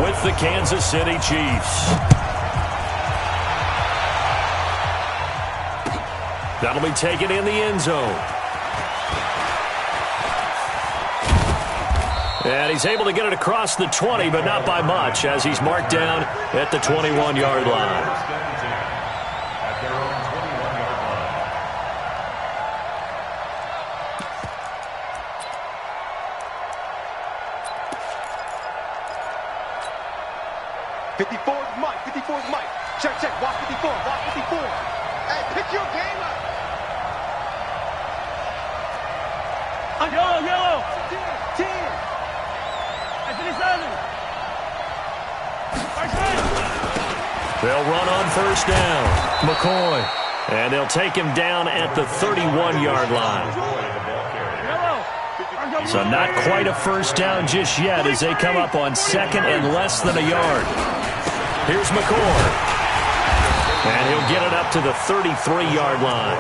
with the Kansas City Chiefs. That'll be taken in the end zone. And he's able to get it across the 20, but not by much, as he's marked down at the 21-yard line. Check, watch 54, watch 54. Hey, pick your game up. Yellow. 10. Hey, 57. They'll run on first down. McCoy. And they'll take him down at the 31-yard line. So not quite a first down just yet as they come up on second and less than a yard. Here's McCoy. And he'll get it up to the 33-yard line.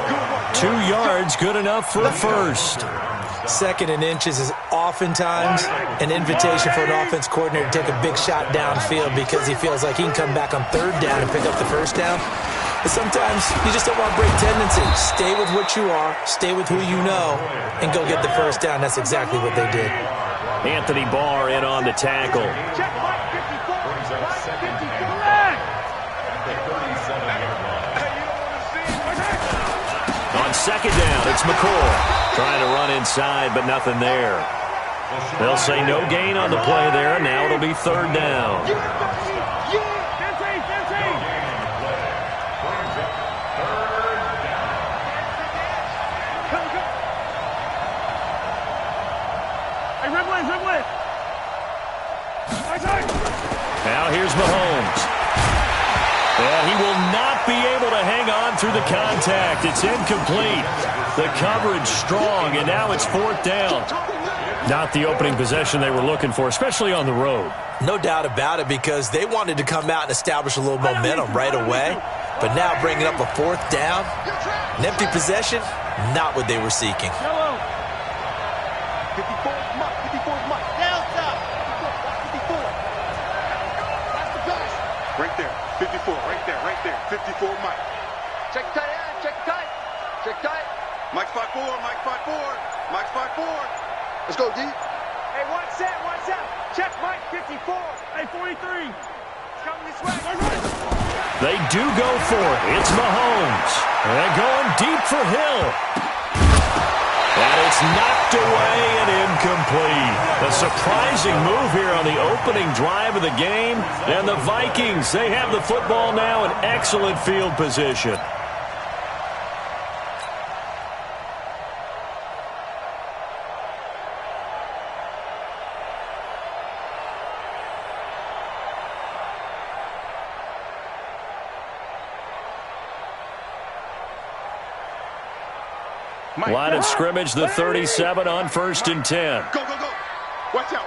2 yards, good enough for a first. Second and inches is oftentimes an invitation for an offense coordinator to take a big shot downfield because he feels like he can come back on third down and pick up the first down. But sometimes you just don't want to break tendency. Stay with what you are, stay with who you know, and go get the first down. That's exactly what they did. Anthony Barr in on the tackle. On second down, it's McCoy. Trying to run inside, but nothing there. They'll say no gain on the play there, and now it'll be third down. Now here's Mahomes. And he will not be able to hang on through the contact. It's incomplete. The coverage strong, and now it's fourth down. Not the opening possession they were looking for, especially on the road. No doubt about it, because they wanted to come out and establish a little momentum right away. But now bringing up a fourth down, an empty possession, not what they were seeking. 54 Mike. Delta. 54. That's the pass. Right there. 54. Right there. 54 Mike. Check tight end. Check tight. Mike spot 4. Mike spot 4. Let's go, D. Hey, one set. Check Mike, 54. Hey, 43. It's coming this way. They do go for it. It's Mahomes. And going deep for Hill. And it's knocked away and incomplete. A surprising move here on the opening drive of the game. And the Vikings, they have the football now in excellent field position. Line of scrimmage, the 37 on 1st and 10. Go. Watch out.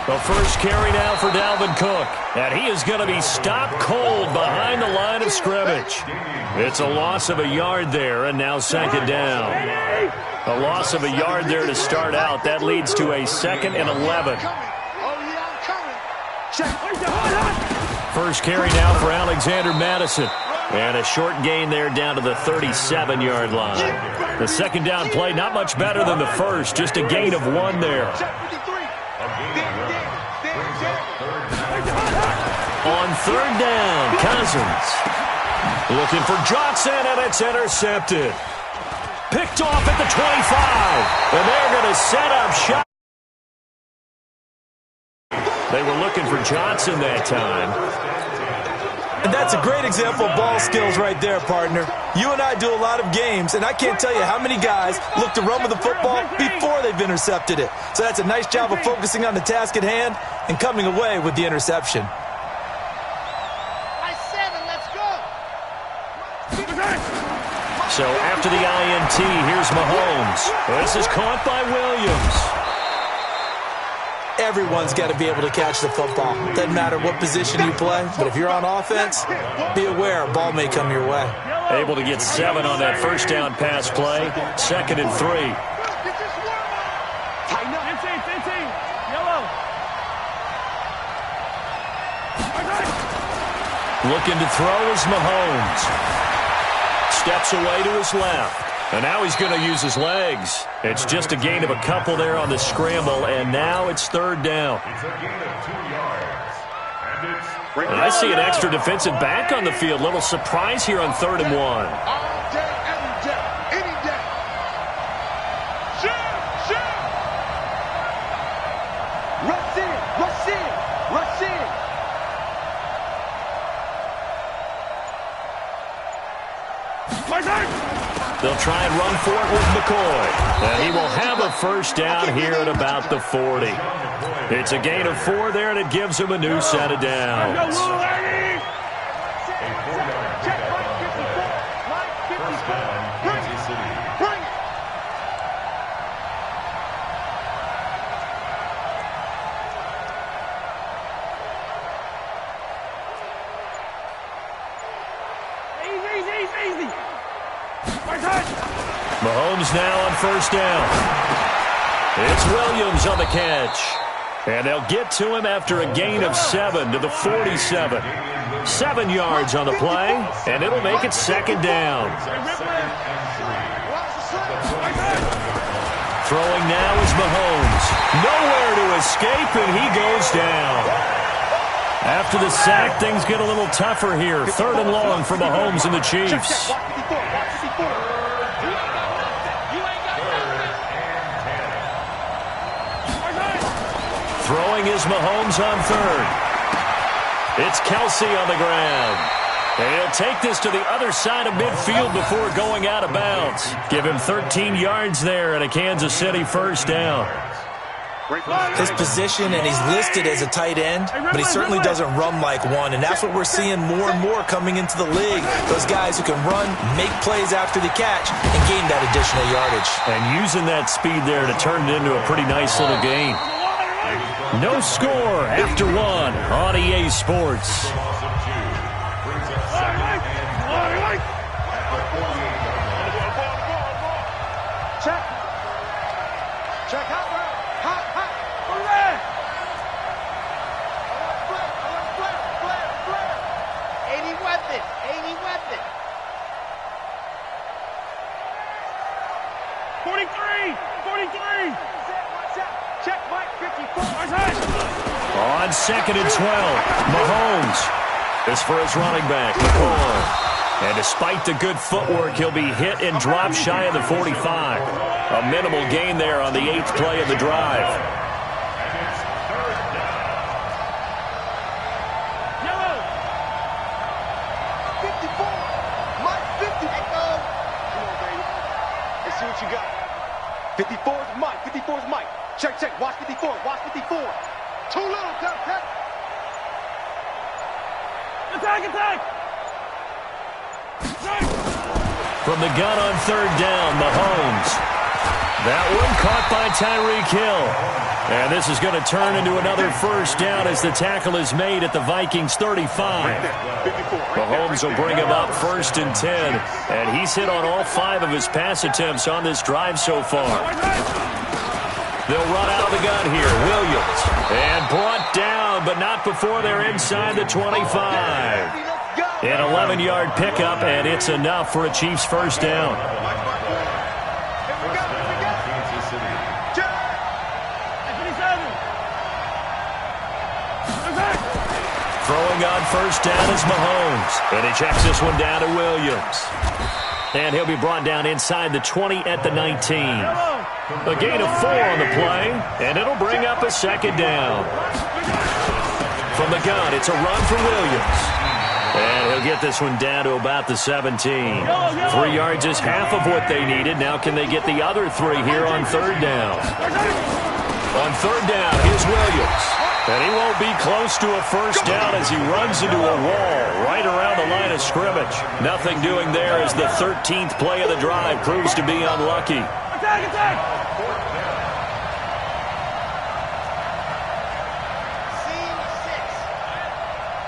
The first carry now for Dalvin Cook. And he is going to be stopped cold behind the line of scrimmage. It's a loss of a yard there, and now second down. A loss of a yard there to start out. That leads to a 2nd and 11. First carry now for Alexander Madison. And a short gain there down to the 37-yard line. The second down play, not much better than the first, just a gain of 1 there. On third down, Cousins. Looking for Johnson, and it's intercepted. Picked off at the 25. And they're going to set up shot. They were looking for Johnson that time. And that's a great example of ball skills right there, partner. You and I do a lot of games, and I can't tell you how many guys look to run with the football before they've intercepted it. So that's a nice job of focusing on the task at hand and coming away with the interception. Let's go. So after the INT, here's Mahomes. This is caught by Williams. Everyone's got to be able to catch the football. Doesn't matter what position you play, but if you're on offense, be aware a ball may come your way. Able to get 7 on that first down pass play. 2nd and 3. Looking to throw is Mahomes. Steps away to his left. And now he's going to use his legs. It's just a gain of a couple there on the scramble, and now it's third down. It's a gain of 2 yards. And And I see an extra defensive back on the field. Little surprise here on 3rd and 1. All day, every day, any day. Shoot! Shoot! Rush in! Rush in! Rush in! They'll try and run for it with McCoy. And he will have a first down here at about the 40. It's a gain of 4 there, and it gives him a new set of downs. Mahomes now on first down. It's Williams on the catch. And they'll get to him after a gain of 7 to the 47. 7 yards on the play, and it'll make it second down. Throwing now is Mahomes. Nowhere to escape, and he goes down. After the sack, things get a little tougher here. 3rd and long for Mahomes and the Chiefs. Throwing is Mahomes on 3rd. It's Kelsey on the ground. And he'll take this to the other side of midfield before going out of bounds. Give him 13 yards there and a Kansas City first down. His position, and he's listed as a tight end, but he certainly doesn't run like one, and that's what we're seeing more and more coming into the league. Those guys who can run, make plays after the catch, and gain that additional yardage. And using that speed there to turn it into a pretty nice little gain. No score after 1 on EA Sports. Check. Check out. Hot. Flare. 80 weapon. Weapon. 43. Check Mike 54. On 2nd and 12, Mahomes is for his running back, McCoy. And despite the good footwork, he'll be hit and dropped shy of the 45. A minimal gain there on the 8th play of the drive. Yellow. 54. Mike 50. Come on, baby. Let's see what you got. 54 is Mike. 54 is Mike. Check. Watch 54. Too little. Attack. From the gun on 3rd down, Mahomes. That one caught by Tyreek Hill. And this is going to turn into another first down as the tackle is made at the Vikings 35. Mahomes will bring him up 1st and 10. And he's hit on all 5 of his pass attempts on this drive so far. They'll run out of the gun here. Williams. And brought down, but not before they're inside the 25. An 11-yard pickup, and it's enough for a Chiefs first down. Throwing on first down is Mahomes. And he checks this one down to Williams. And he'll be brought down inside the 20 at the 19. A gain of 4 on the play, and it'll bring up a second down. From the gun, it's a run for Williams. And he'll get this one down to about the 17. 3 yards is half of what they needed. Now can they get the other 3 here on 3rd down? On 3rd down, here's Williams. And he won't be close to a first down as he runs into a wall right around the line of scrimmage. Nothing doing there as the 13th play of the drive proves to be unlucky. Attack! Scene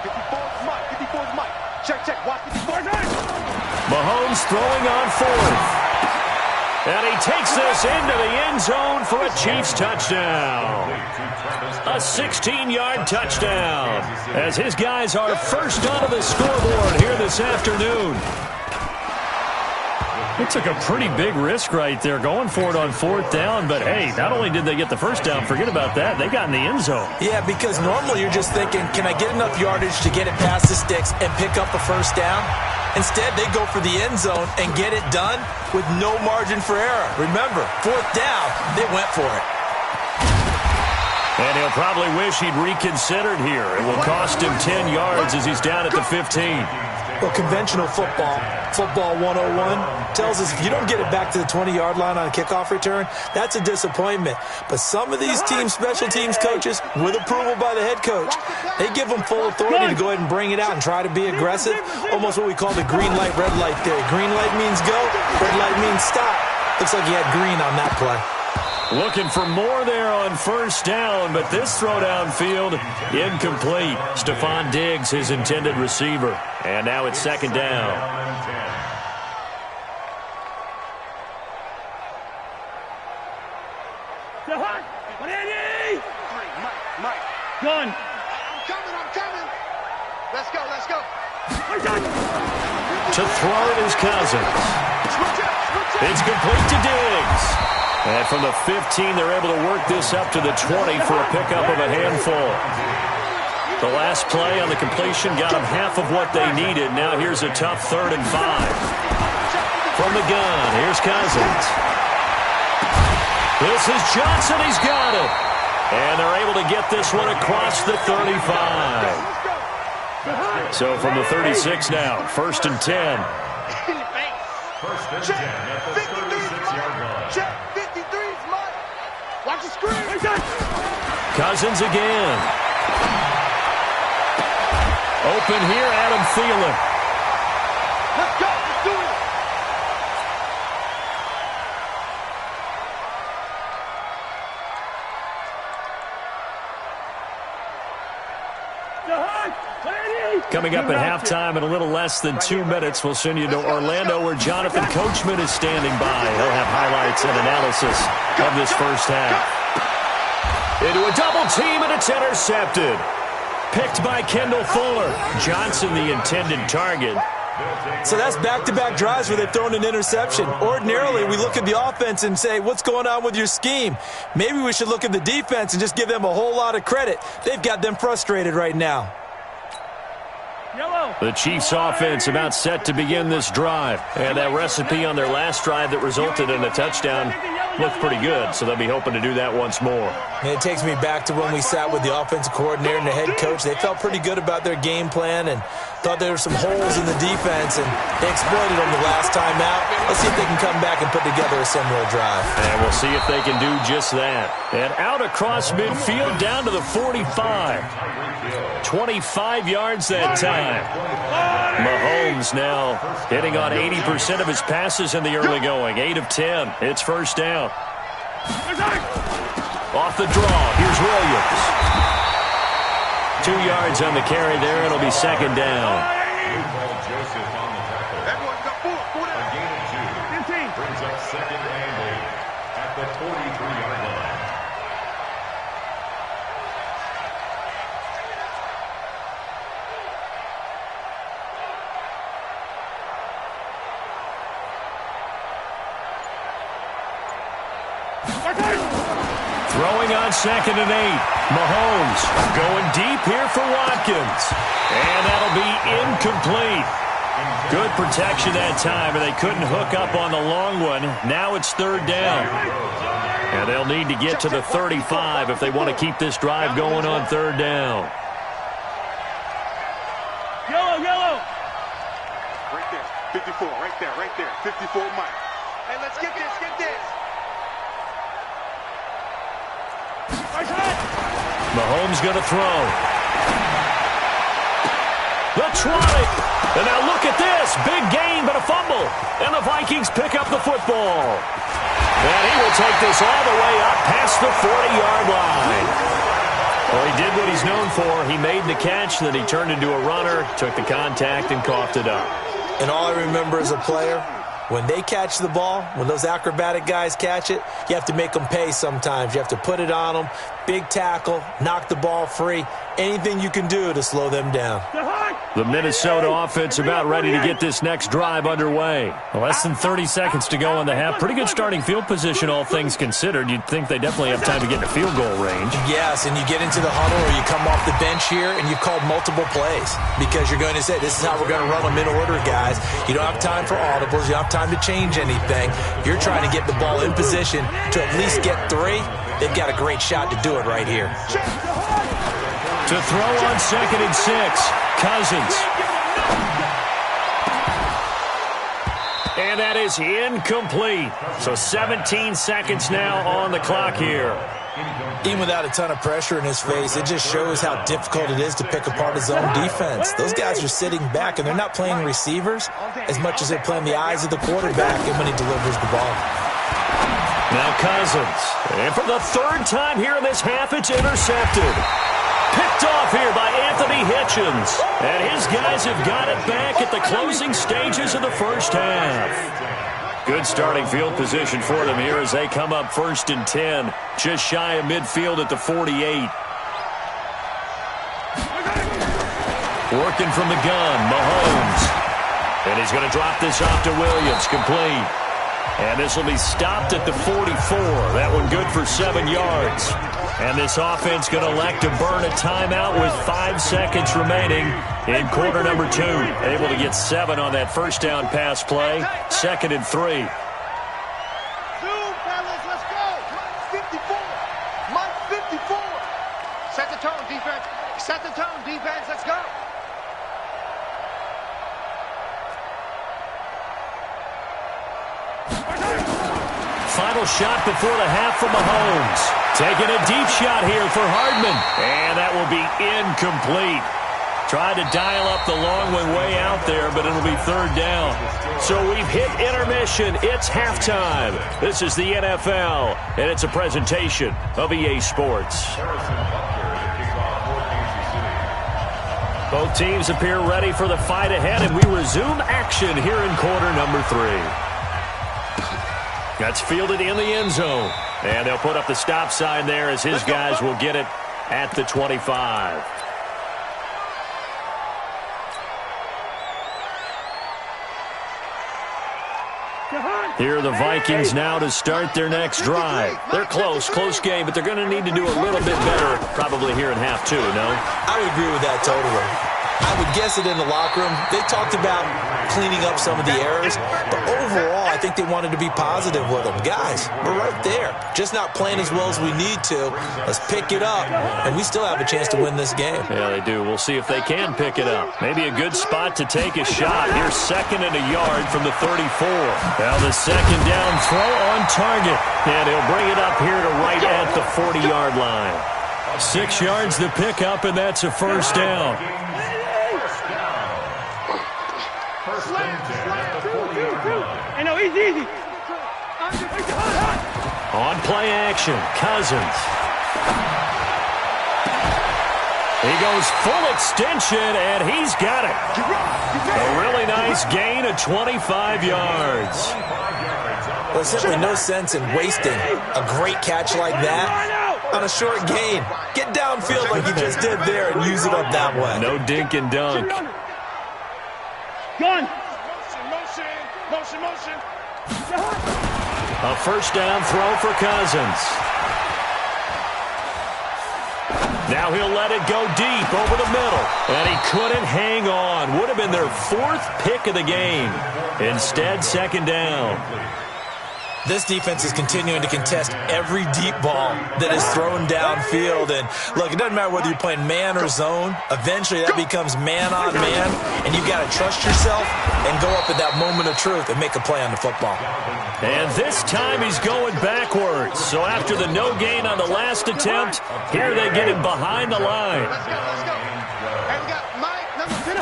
6. 54 is Mike. Check. Watch 54. Mahomes throwing on 4th. And he takes this into the end zone for a Chiefs touchdown. A 16-yard touchdown as his guys are first onto the scoreboard here this afternoon. It took a pretty big risk right there going for it on 4th down, but hey, not only did they get the first down, forget about that, they got in the end zone. Yeah, because normally you're just thinking, can I get enough yardage to get it past the sticks and pick up a first down? Instead, they go for the end zone and get it done with no margin for error. Remember, 4th down, they went for it. And he'll probably wish he'd reconsidered here. It will cost him 10 yards as he's down at the 15. Well, conventional football 101, tells us if you don't get it back to the 20-yard line on a kickoff return, that's a disappointment. But some of these teams, special teams coaches, with approval by the head coach, they give them full authority to go ahead and bring it out and try to be aggressive, almost what we call the green light, red light theory. Green light means go, red light means stop. Looks like he had green on that play. Looking for more there on first down, but this throw downfield, incomplete. Stephon Diggs, his intended receiver. And now it's 2nd down. Mike. Gun. I'm coming. Let's go. To throw it is Cousins. It's complete to Diggs. And from the 15, they're able to work this up to the 20 for a pickup of a handful. The last play on the completion got them half of what they needed. Now here's a tough 3rd and 5. From the gun, here's Cousins. This is Johnson. He's got it. And they're able to get this one across the 35. So from the 36 now, 1st and 10. First and 10 at the 36-yard line. Check 53's Mike. Watch the screen. Cousins again. Open here, Adam Thielen. Let's go. Let's do it. Coming up at halftime in a little less than 2 minutes, we'll send you to Orlando where Jonathan Coachman is standing by. He'll have highlights and analysis of this first half. Into a double team, and it's intercepted. Picked by Kendall Fuller. Johnson, the intended target. So that's back-to-back drives where they've thrown an interception. Ordinarily, we look at the offense and say, what's going on with your scheme? Maybe we should look at the defense and just give them a whole lot of credit. They've got them frustrated right now. The Chiefs offense about set to begin this drive. And that recipe on their last drive that resulted in a touchdown looked pretty good, so they'll be hoping to do that once more. And it takes me back to when we sat with the offensive coordinator and the head coach. They felt pretty good about their game plan and thought there were some holes in the defense, and they exploited them the last time out. Let's see if they can come back and put together a similar drive. And we'll see if they can do just that. And out across midfield down to the 45. 25 yards that time. Mahomes now hitting on 80% of his passes in the early going. 8 of 10. It's first down. Off the draw. Here's Williams. 2 yards on the carry there. It'll be 2nd down. Joseph on the tackle. Everyone got 4. A gain of 2. Brings up 2nd and 8 at the 43-yard line. Throwing on 2nd and 8. Mahomes going deep here for Watkins. And that'll be incomplete. Good protection that time, and they couldn't hook up on the long one. Now it's 3rd down. And they'll need to get to the 35 if they want to keep this drive going on 3rd down. Yellow. Right there. 54. Right there. 54 Mike. Hey, let's get this. Mahomes going to throw. The 20. And now look at this. Big gain, but a fumble. And the Vikings pick up the football. And he will take this all the way up past the 40-yard line. Well, he did what he's known for. He made the catch, then he turned into a runner, took the contact, and coughed it up. And all I remember as a player, When they catch the ball, when those acrobatic guys catch it, you have to make them pay sometimes. You have to put it on them, big tackle, knock the ball free, anything you can do to slow them down. The Minnesota offense about ready to get this next drive underway. Less than 30 seconds to go in the half. Pretty good starting field position, all things considered. You'd think they definitely have time to get into field goal range. Yes, and you get into the huddle or you come off the bench here and you've called multiple plays because you're going to say, this is how we're going to run them in order, guys. You don't have time for audibles. You don't have time to change anything. You're trying to get the ball in position to at least get 3. They've got a great shot to do it right here. To throw on 2nd and 6, Cousins. And that is incomplete. So 17 seconds now on the clock here. Even without a ton of pressure in his face, it just shows how difficult it is to pick apart his own defense. Those guys are sitting back, and they're not playing receivers as much as they're playing the eyes of the quarterback and when he delivers the ball. Now Cousins. And for the 3rd time here in this half, it's intercepted. Picked off here by Anthony Hitchens. And his guys have got it back at the closing stages of the first half. Good starting field position for them here as they come up 1st and 10. Just shy of midfield at the 48. Working from the gun, Mahomes. And he's going to drop this off to Williams, complete. And this will be stopped at the 44. That one good for 7 yards. And this offense going to elect to burn a timeout with 5 seconds remaining in quarter number 2. Able to get 7 on that first down pass play. 2nd and 3. Zoom, fellas, let's go. 54. Mike 54. Set the tone, defense. Set the tone, defense. Let's go. Final shot before the half from Mahomes. Taking a deep shot here for Hardman. And that will be incomplete. Tried to dial up the long one way out there, but it'll be 3rd down. So we've hit intermission. It's halftime. This is the NFL, and it's a presentation of EA Sports. Both teams appear ready for the fight ahead, and we resume action here in quarter number 3. That's fielded in the end zone. And they'll put up the stop sign there as his guys will get it at the 25. Here are the Vikings now to start their next drive. They're close game, but they're going to need to do a little bit better probably here in half 2, no? I would agree with that totally. I would guess it in the locker room. They talked about cleaning up some of the errors, but overall, I think they wanted to be positive with them. Guys, we're right there. Just not playing as well as we need to. Let's pick it up, and we still have a chance to win this game. Yeah, they do. We'll see if they can pick it up. Maybe a good spot to take a shot. Here's 2nd and a yard from the 34. Now the 2nd down throw on target, and he'll bring it up here to right at the 40-yard line. 6 yards to pick up, and that's a 1st down. Hey, no, easy. On play action, Cousins. He goes full extension, and he's got it. A really nice gain of 25 yards. Well, there's simply no sense in wasting a great catch like that on a short gain. Get downfield like you just did there and use it up that way. No dink and dunk. Gun. Motion. A 1st down throw for Cousins. Now he'll let it go deep over the middle. And he couldn't hang on. Would have been their 4th pick of the game. Instead, 2nd down. This defense is continuing to contest every deep ball that is thrown downfield. And, look, it doesn't matter whether you're playing man or zone. Eventually, that becomes man-on-man, and you've got to trust yourself and go up at that moment of truth and make a play on the football. And this time he's going backwards. So after the no gain on the last attempt, here they get him behind the line. Let's go. And we got Mike, number 10.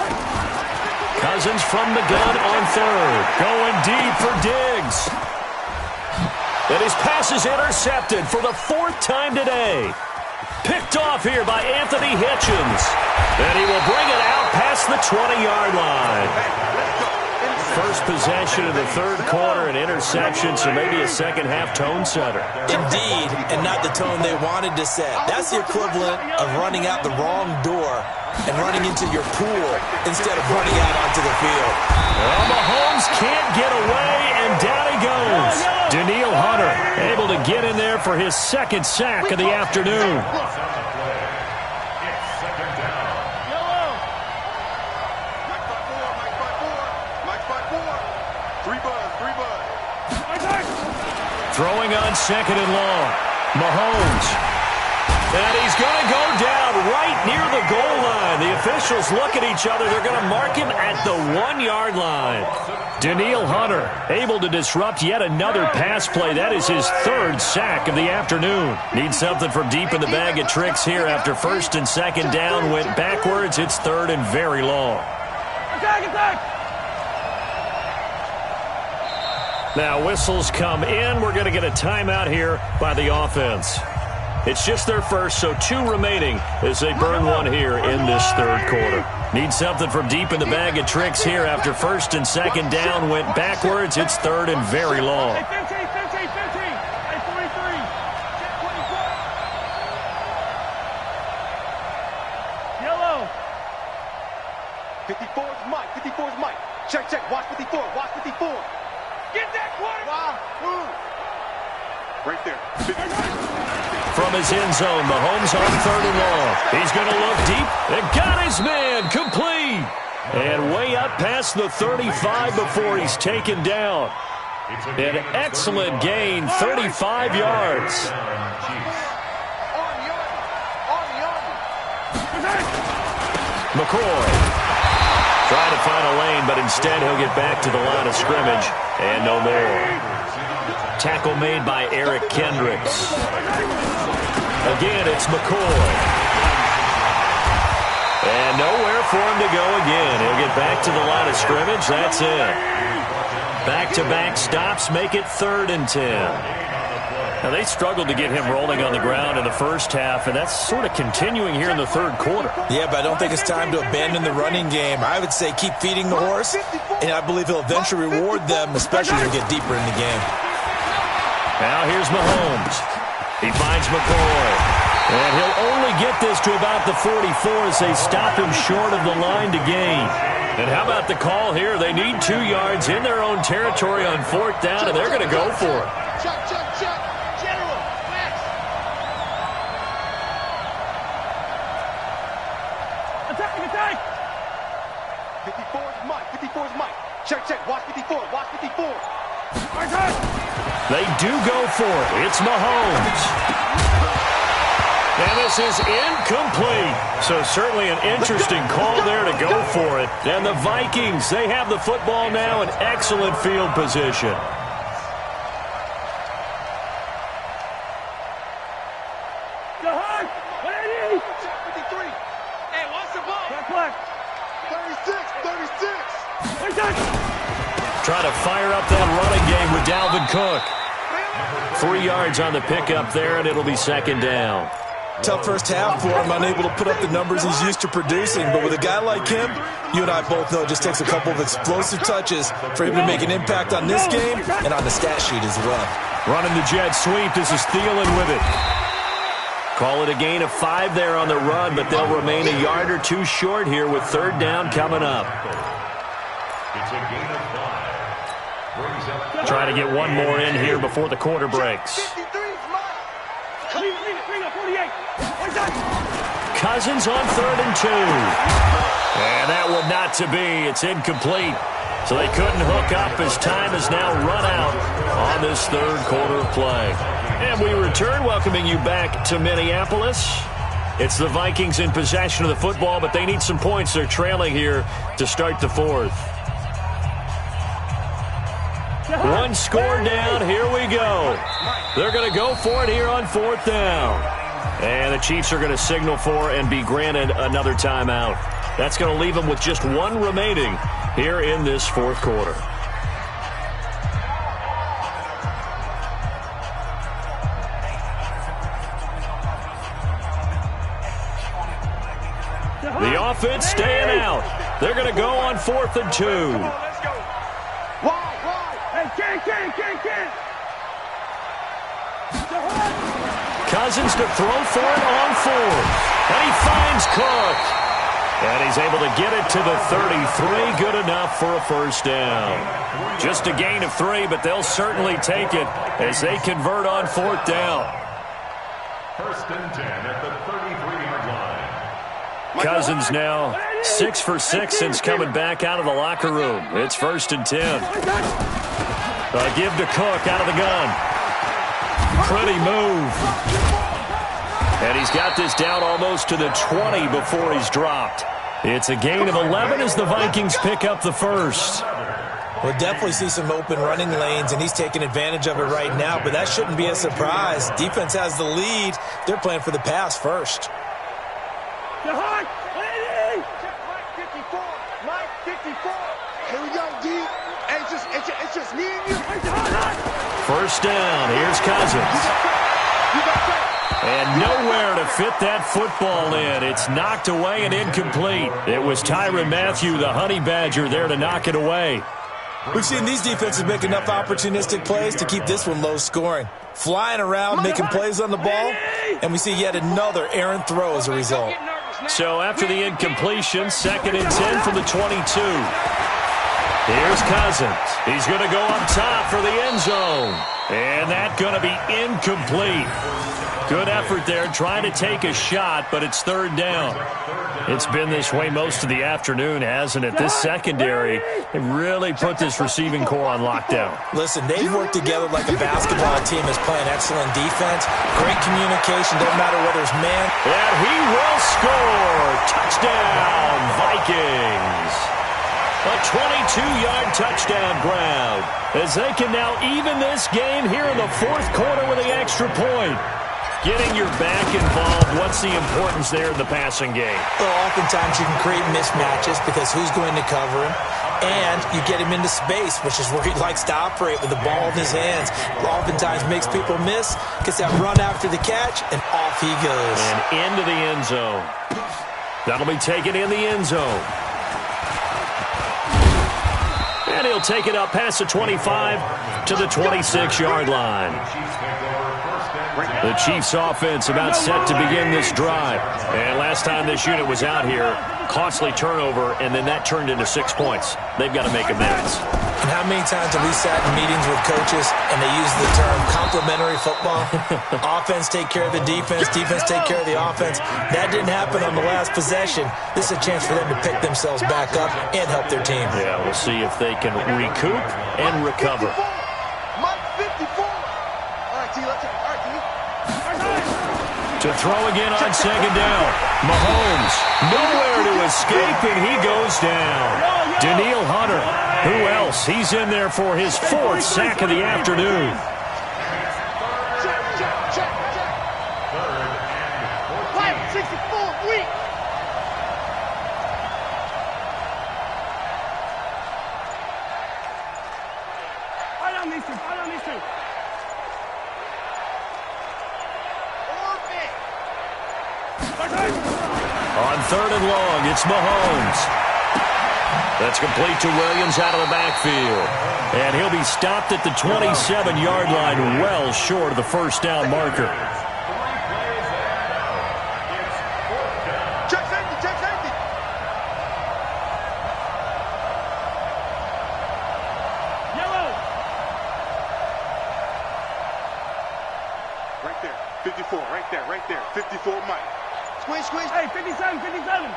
Cousins from the gun on 3rd. Going deep for Diggs. And his pass is intercepted for the 4th time today. Picked off here by Anthony Hitchens. And he will bring it out past the 20-yard line. first possession of the third quarter, an interception, so maybe a second-half tone setter. Indeed, and not the tone they wanted to set. That's the equivalent of running out the wrong door and running into your pool instead of running out onto the field. Well, Mahomes can't get away, and down he goes. Daniil Hunter able to get in there for his second sack of the afternoon. Throwing on second and long. Mahomes. And he's going to go down right near the goal line. The officials look at each other. They're going to mark him at the 1-yard line. Daniil Hunter able to disrupt yet another pass play. That is his third sack of the afternoon. Needs something from deep in the bag of tricks here after first and second down went backwards. It's third and very long. Attack! Now whistles come in. We're going to get a timeout here by the offense. It's just their first, so 2 remaining as they burn one here in this third quarter. Need something from deep in the bag of tricks here after first and second down went backwards. It's third and very long. 15, 15, 15. Hey, 43. Yellow. 54 is Mike. 54 is Mike. Check, check. Watch 54. Watch 54. Get that quarterback. Right there. From his end zone, Mahomes on third and long. He's going to look deep and got his man complete. And way up past the 35 before he's taken down. An excellent gain, 35 yards. McCoy trying to find a lane, but instead he'll get back to the line of scrimmage and no more. Tackle made by Eric Kendricks. Again, it's McCoy. And nowhere for him to go again. He'll get back to the line of scrimmage. That's it. Back-to-back stops make it 3rd and 10. Now, they struggled to get him rolling on the ground in the first half, and that's sort of continuing here in the third quarter. Yeah, but I don't think it's time to abandon the running game. I would say keep feeding the horse, and I believe he'll eventually reward them, especially as we get deeper in the game. Now here's Mahomes. He finds McCoy. And he'll only get this to about the 44 as they stop him short of the line to gain. And how about the call here? They need 2 yards in their own territory on 4th down, and they're going to go for it. Check, check, check. General, Max. Attack! 54 is Mike. 54 is Mike. Check, check. Watch 54. Watch 54. They do go for it. It's Mahomes. And this is incomplete. So certainly an interesting call there to go for it. And the Vikings, they have the football now in excellent field position. Go hard! 180! 53. Hey, watch the ball. Black. 36, 36. Trying to fire up that running game with Dalvin Cook. 3 yards on the pickup there, and it'll be 2nd down. Tough first half for him, unable to put up the numbers he's used to producing. But with a guy like him, you and I both know it just takes a couple of explosive touches for him to make an impact on this game and on the stat sheet as well. Running the jet sweep. This is Thielen with it. Call it a gain of 5 there on the run, but they'll remain a yard or 2 short here with 3rd down coming up. It's a gain of 5. Trying to get one more in here before the quarter breaks. 53 is Mike. Bring up 48. Cousins on 3rd and 2. And that one not to be. It's incomplete. So they couldn't hook up as time has now run out on this third quarter play. And we return, welcoming you back to Minneapolis. It's the Vikings in possession of the football, but they need some points. They're trailing here to start the 4th. One score down. Here we go. They're going to go for it here on 4th down. And the Chiefs are going to signal for and be granted another timeout. That's going to leave them with just 1 remaining here in this 4th quarter. The offense staying out. They're going to go on 4th and 2. Cousins to throw for it on fourth. And he finds Cook. And he's able to get it to the 33. Good enough for a first down. Just a gain of 3, but they'll certainly take it as they convert on fourth down. First and 10 at the 33-yard line. Cousins now 6 for 6 since coming back out of the locker room. It's first and 10. A give to Cook out of the gun. Pretty move. And he's got this down almost to the 20 before he's dropped. It's a gain of 11 as the Vikings pick up the first. We'll definitely see some open running lanes, and he's taking advantage of it right now, but that shouldn't be a surprise. Defense has the lead. They're playing for the pass first. Mike 54. Mike 54. Here we go, D. Hey, it's just me and you. First down. Here's Cousins. And nowhere to fit that football in. It's knocked away and incomplete. It was Tyrann Mathieu, the Honey Badger, there to knock it away. We've seen these defenses make enough opportunistic plays to keep this one low scoring. Flying around, making plays on the ball, and we see yet another errant throw as a result. So after the incompletion, second and 10 from the 22. Here's Cousins. He's going to go up top for the end zone. And that's going to be incomplete. Good effort there, trying to take a shot, but it's third down. It's been this way most of the afternoon, hasn't it? This secondary really put this receiving core on lockdown. Listen, they've worked together like a basketball team is playing excellent defense. Great communication, doesn't matter whether it's man. And he will score. Touchdown, Vikings. A 22-yard touchdown grab as they can now even this game here in the fourth quarter with the extra point. Getting your back involved, what's the importance there in the passing game? Well, oftentimes you can create mismatches because who's going to cover him? And you get him into space, which is where he likes to operate with the ball in his hands. Oftentimes makes people miss, gets that run after the catch, and off he goes. And into the end zone. That'll be taken in the end zone. And he'll take it up past the 25 to the 26-yard line. The Chiefs offense about set to begin this drive. And last time this unit was out here, costly turnover, and then that turned into 6 points. They've got to make amends. And how many times have we sat in meetings with coaches and they use the term complementary football? Offense take care of the defense, defense take care of the offense. That didn't happen on the last possession. This is a chance for them to pick themselves back up and help their team. Yeah, we'll see if they can recoup and recover. Mike 54. All right, T, let's take it. All right, T. To throw again on second down. Mahomes, nowhere to escape, and he goes down. Daniil Hunter, who else? He's in there for his fourth sack of the afternoon. Check. Mike 64, weak. Right on these two. On third and long, it's Mahomes. That's complete to Williams out of the backfield. And he'll be stopped at the 27-yard line, well short of the first down marker. Check safety. Yellow. Right there. 54, right there. 54, Mike. Squeeze. Hey, 57. Go.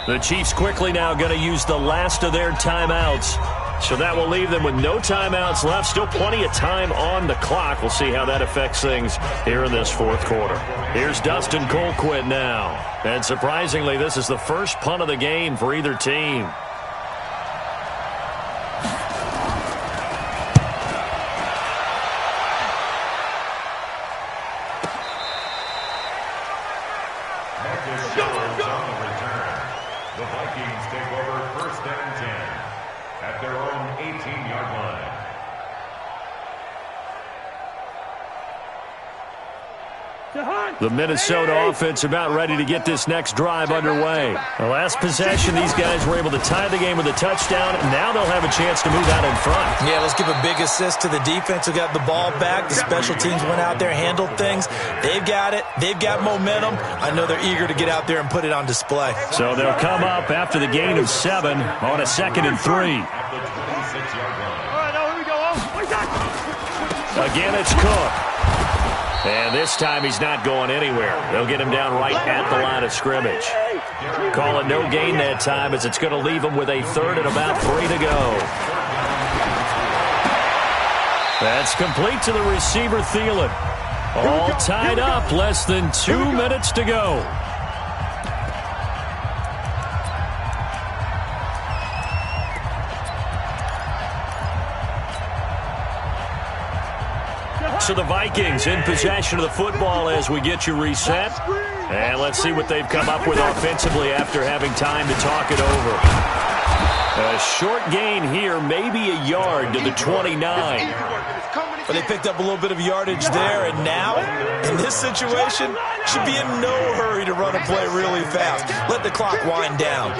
The Chiefs quickly now going to use the last of their timeouts. So that will leave them with no timeouts left. Still plenty of time on the clock. We'll see how that affects things here in this fourth quarter. Here's Dustin Colquitt now. And surprisingly, this is the first punt of the game for either team. The Vikings take over first and 10 at their own 18-yard line. The Minnesota offense about ready to get this next drive underway. The last possession, these guys were able to tie the game with a touchdown, and now they'll have a chance to move out in front. Yeah, let's give a big assist to the defense who got the ball back. The special teams went out there, handled things. They've got it. They've got momentum. I know they're eager to get out there and put it on display. So they'll come up after the gain of 7 on a 2nd and 3. Again, it's Cook. And this time he's not going anywhere. They'll get him down right at the line of scrimmage. Call it no gain that time as it's going to leave him with a 3rd and about 3 to go. That's complete to the receiver, Thielen. All tied up, less than 2 minutes to go. So the Vikings in possession of the football as we get you reset. And let's see what they've come up with offensively after having time to talk it over. A short gain here, maybe a yard to the 29. But they picked up a little bit of yardage there, and now, in this situation, should be in no hurry to run a play really fast. Let the clock wind down.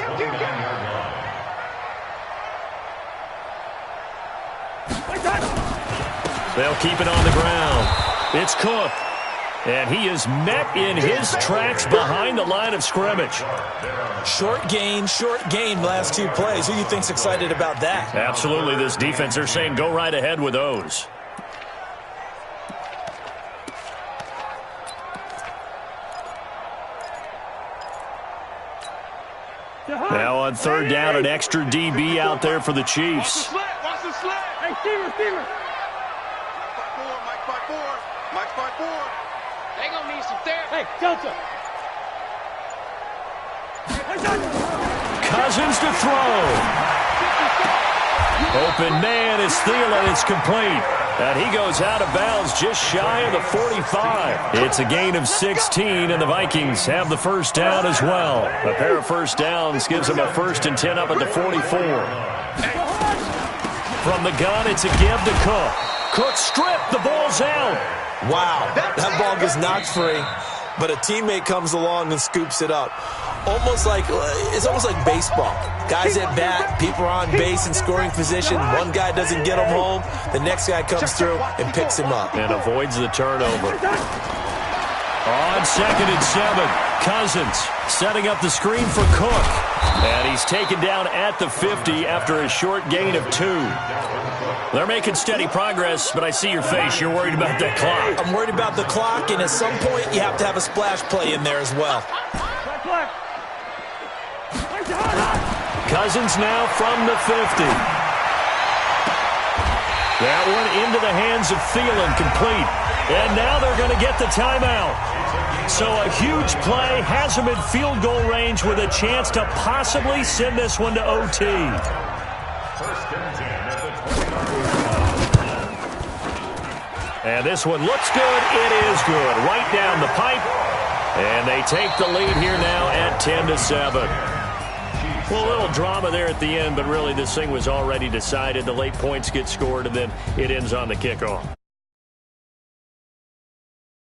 They'll keep it on the ground. It's Cook. And he is met in his tracks behind the line of scrimmage. Short gain, last 2 plays. Who do you think's excited about that? Absolutely, this defense, they're saying go right ahead with those. Now on 3rd down, an extra DB out there for the Chiefs. Watch the slant. Hey, Steamer. Mike 5-4. They gonna need some therapy. Hey, Delta. Cousins to throw. Open man is Thielen. It's complete. And he goes out of bounds just shy of the 45. It's a gain of 16, and the Vikings have the first down as well. A pair of first downs gives them a 1st and 10 up at the 44. From the gun, it's a give to Cook. Cook stripped. The ball's out. Wow, that ball gets knocked free, but a teammate comes along and scoops it up. It's almost like baseball. Guys at bat, people are on base in scoring position. One guy doesn't get him home. The next guy comes through and picks him up. And avoids the turnover. On 2nd and 7, Cousins setting up the screen for Cook. And he's taken down at the 50 after a short gain of 2. They're making steady progress, but I see your face. You're worried about that clock. I'm worried about the clock, and at some point, you have to have a splash play in there as well. Cousins now from the 50. That one into the hands of Thielen, complete. And now they're going to get the timeout. So a huge play has them in field goal range with a chance to possibly send this one to OT. 1st and 10 at the 20. And this one looks good. It is good. Right down the pipe. And they take the lead here now at 10-7. Well, a little drama there at the end, but really this thing was already decided. The late points get scored, and then it ends on the kickoff.